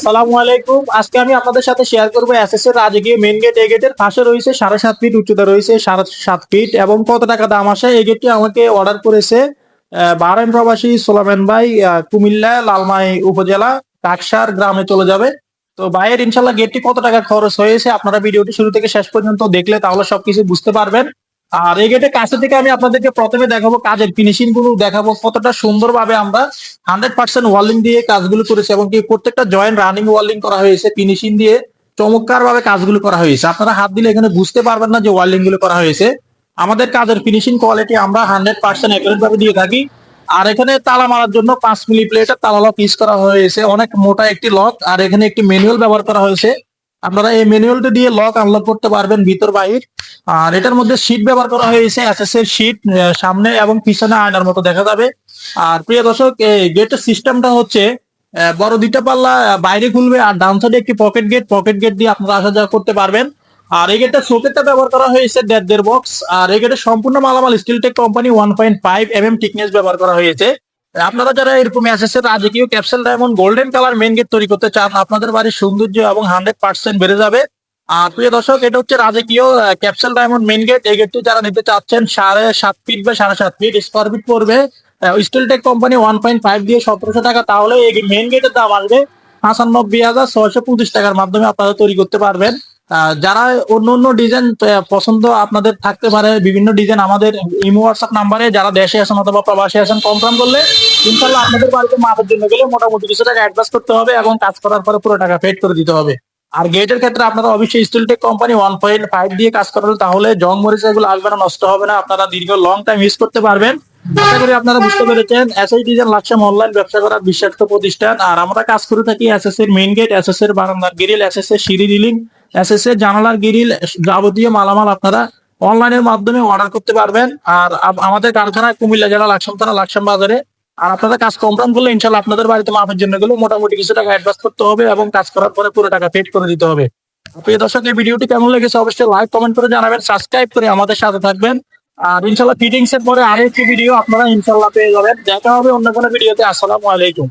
আসসালামু আলাইকুম। আজকে আমি আপনাদের সাথে শেয়ার করবো এসএস এর রাজকীয় মেইন গেট। এই গেটের পাশে রয়েছে 7.5 ফিট উচ্চতা, রয়েছে 7.5 ফিট এবং কত টাকা দাম আসে। এই গেটটি আমাকে অর্ডার করেছে বাহরাইন প্রবাসী সোলামান ভাই, কুমিল্লা লালমাই উপজেলা কাকসার গ্রামে চলে যাবে। তো ভাইয়ের ইনশাল্লাহ গেটটি কত টাকা খরচ হয়েছে আপনারা ভিডিওটি শুরু থেকে শেষ পর্যন্ত দেখলে তাহলে সবকিছু বুঝতে পারবেন। আর এই গেটের কাছে থেকে আমি আপনাদেরকে প্রথমে দেখাবো কাজের ফিনিশিং গুলো, দেখাবো কতটা সুন্দরভাবে আমরা 100% ওয়ার্লিং দিয়ে কাজগুলো করেছে এবং কি প্রত্যেকটা জয়েন্ট রানিং ওয়ার্লিং করা হয়েছে, ফিনিশিং দিয়ে চমৎকার ভাবে কাজগুলো করা হয়েছে। আপনারা হাত দিলে এখানে বুঝতে পারবেন না যে ওয়ার্লিং গুলো করা হয়েছে। আমাদের কাজের ফিনিশিং কোয়ালিটি আমরা 100% অ্যাকুরেট ভাবে দিয়ে থাকি। আর এখানে তালা মারার জন্য 5 মিলি প্লেটের তালা লক ইউজ করা হয়েছে, অনেক মোটা একটি লক। আর এখানে একটি ম্যানুয়াল ব্যবহার করা হয়েছে, আপনারা এই ম্যানুয়ালটা দিয়ে লক আনলক করতে পারবেন ভিতর বাহির। আর এটার মধ্যে শীট ব্যবহার করা হয়েছে, এসএস এর শীট, সামনে এবং পিছনে আয়নার মতো দেখা যাবে। আর প্রিয় দর্শক, এই গেটের সিস্টেমটা হচ্ছে বড় দুইটা পাল্লা বাইরে খুলবে, আর ডান সাইডে একটি পকেট গেট, পকেট গেট দিয়ে আপনারা আসা যাওয়া করতে পারবেন। আর এই গেটটা সকেটটা ব্যবহার করা হয়েছে 1.5 বক্স। আর এই গেটের সম্পূর্ণ মালামাল steel tech company 1.5 mm thickness ব্যবহার করা হয়েছে। আপনারা যারা এরকম এসএস এর রাজকীয় capsule diamond golden colour main gate তৈরি করতে চান, আপনাদের বাড়ির সৌন্দর্য এবং 100% বেড়ে যাবে। আর প্রিয় দর্শক, এটা হচ্ছে রাজকীয় ক্যাপসুল ডায়মন্ড মেইন গেট। এই গেটটি যারা নিতে চাচ্ছেন 7.5 ফিট বা 7.5 ফিট স্কোয়ার ফিট পড়বে স্টিল টেক কোম্পানি 1.5 দিয়ে 1700 টাকা। তাহলে এই মেইন গেটের দাম আসবে 95,625 টাকার মাধ্যমে আপনারা তৈরি করতে পারবেন। যারা অন্য অন্য ডিজাইন পছন্দ আপনাদের থাকতে পারে, বিভিন্ন ডিজাইন আমাদের ইমো হোয়াটসঅ্যাপ নাম্বারে যারা দেশে আছেন অথবা প্রবাসে আছেন কনফার্ম করলে ইনশাল্লাহ আপনাদের বাড়িতে মাপের জন্য গেলে মোটামুটি কিছু টাকা অ্যাডভান্স করতে হবে এবং কাজ করার পরে পুরো টাকা পেড করে দিতে হবে। আর গেটের ক্ষেত্রে আপনারা অবশ্যই স্টিল টেক কোম্পানি 1.5 দিয়ে কাজ করালে তাহলে জং মরিচা এগুলো আসবে না, নষ্ট হবে না, আপনারা দীর্ঘ লং টাইম ইউজ করতে পারবেন। আশা করি আপনারা বুঝতে পেরেছেন। এসএস ডিজাইন লাকসাম অনলাইন ব্যবসা করার বিশ্বাস্ত প্রতিষ্ঠান। আর আমরা কাজ করে থাকি এসএস এর মেইন গেট, এসএস এর বারান্দার গ্রিল, এসএস এর সিঁড়ি রিলিং, এসএস এর জানালার গ্রিল, যাবতীয় মালামাল আপনারা অনলাইনের মাধ্যমে অর্ডার করতে পারবেন। আর আমাদের কারখানায় কুমিল্লা জেলা লাকসাম থানা লাকসাম বাজারে। আর আপনারা কাজ কনফার্ম করলে ইনশাল্লাহ আপনাদের বাড়িতে মাপের জন্য গেলে মোটামুটি কিছু টাকা অ্যাডভান্স করতে হবে এবং কাজ করার পরে পুরো টাকা পেড করে দিতে হবে। প্রিয় দর্শক, এই ভিডিওটি কেমন লেগেছে অবশ্যই লাইক কমেন্ট করে জানাবেন, সাবস্ক্রাইব করে আমাদের সাথে থাকবেন। আর ইনশাল্লাহ ফিটিংস এর পরে আরো একটি ভিডিও আপনারা ইনশাল্লাহ পেয়ে যাবেন। দেখা হবে অন্য কোনো ভিডিওতে। আসসালামু আলাইকুম।